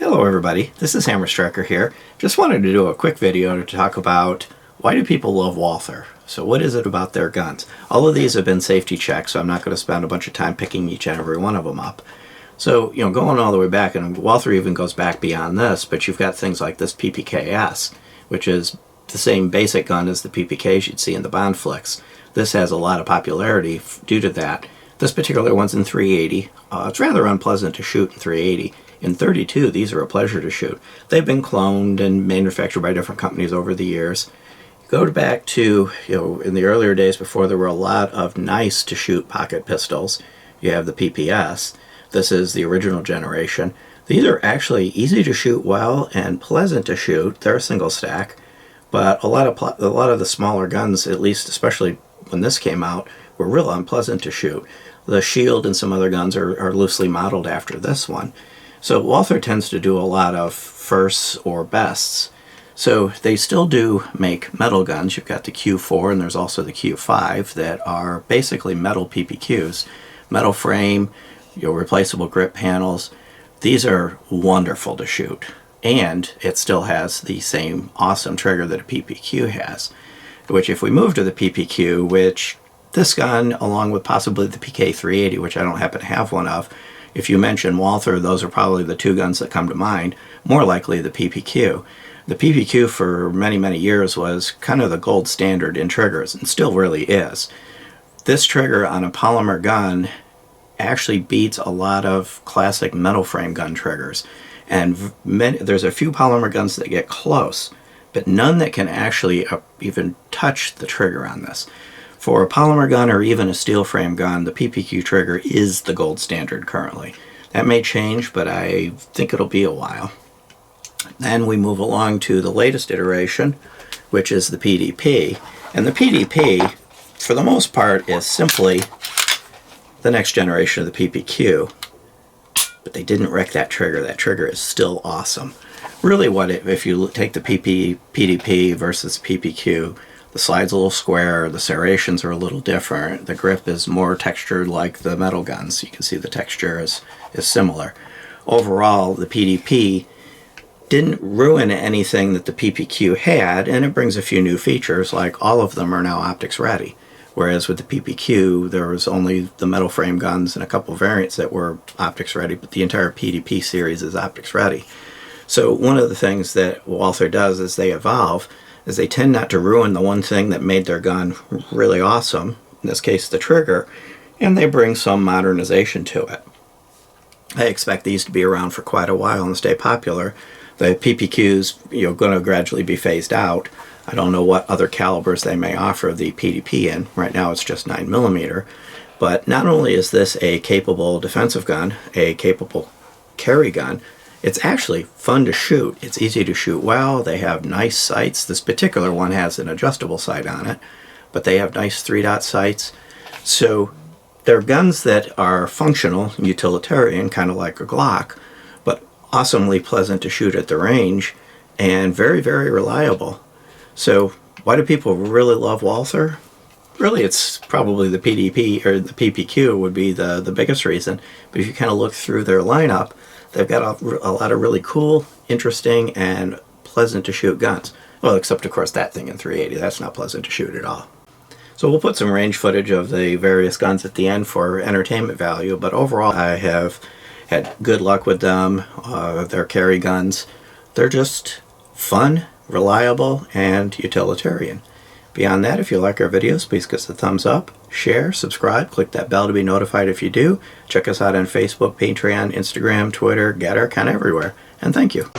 Hello everybody, this is Hammer Striker here. Just wanted to do a quick video to talk about why do people love Walther? So what is it about their guns? All of these have been safety checked, so I'm not going to spend a bunch of time picking each and every one of them up. So, going all the way back, and Walther even goes back beyond this, but you've got things like this PPKS, which is the same basic gun as the PPKs you'd see in the Bond flicks. This has a lot of popularity due to that. This particular one's in 380. It's rather unpleasant to shoot in 380. In 32, these are a pleasure to shoot. They've been cloned and manufactured by different companies over the years. Go back to, in the earlier days before there were a lot of nice to shoot pocket pistols. You have the PPS. This is the original generation. These are actually easy to shoot well and pleasant to shoot. They're a single stack, but a lot of the smaller guns, at least especially when this came out, were real unpleasant to shoot. The Shield and some other guns are loosely modeled after this one. So Walther tends to do a lot of firsts or bests. So they still do make metal guns. You've got the Q4 and there's also the Q5 that are basically metal PPQs. Metal frame, replaceable grip panels. These are wonderful to shoot. And it still has the same awesome trigger that a PPQ has. Which if we move to the PPQ, which this gun, along with possibly the PK380, which I don't happen to have one of, if you mention Walther, those are probably the two guns that come to mind, more likely the PPQ. The PPQ for many, many years was kind of the gold standard in triggers, and still really is. This trigger on a polymer gun actually beats a lot of classic metal frame gun triggers. And there's a few polymer guns that get close, but none that can actually even touch the trigger on this. For a polymer gun or even a steel frame gun, the PPQ trigger is the gold standard currently. That may change, but I think it'll be a while. Then we move along to the latest iteration, which is the PDP. And the PDP, for the most part, is simply the next generation of the PPQ. But they didn't wreck that trigger. That trigger is still awesome. Really, if you take the PDP versus PPQ, the slide's a little square, the serrations are a little different, the grip is more textured like the metal guns. You can see the texture is similar. Overall, the PDP didn't ruin anything that the PPQ had, and it brings a few new features, like all of them are now optics ready. Whereas with the PPQ, there was only the metal frame guns and a couple variants that were optics ready, but the entire PDP series is optics ready. So one of the things that Walther does as they evolve is they tend not to ruin the one thing that made their gun really awesome, in this case the trigger, and they bring some modernization to it. I expect these to be around for quite a while and stay popular. The PPQs, going to gradually be phased out. I don't know what other calibers they may offer the PDP in. Right now it's just 9mm. But not only is this a capable defensive gun, a capable carry gun, it's actually fun to shoot. It's easy to shoot well. They have nice sights. This particular one has an adjustable sight on it, but they have nice 3-dot sights. So they're guns that are functional, utilitarian, kind of like a Glock, but awesomely pleasant to shoot at the range and very, very reliable. So why do people really love Walther? Really, it's probably the PDP or the PPQ would be the biggest reason. But if you kind of look through their lineup, they've got a lot of really cool, interesting, and pleasant to shoot guns. Well, except of course that thing in 380, that's not pleasant to shoot at all. So we'll put some range footage of the various guns at the end for entertainment value, but overall I have had good luck with them. They're carry guns. They're just fun, reliable, and utilitarian. Beyond that, if you like our videos, please give us a thumbs up, share, subscribe, click that bell to be notified if you do. Check us out on Facebook, Patreon, Instagram, Twitter, Getter, kind of everywhere. And thank you.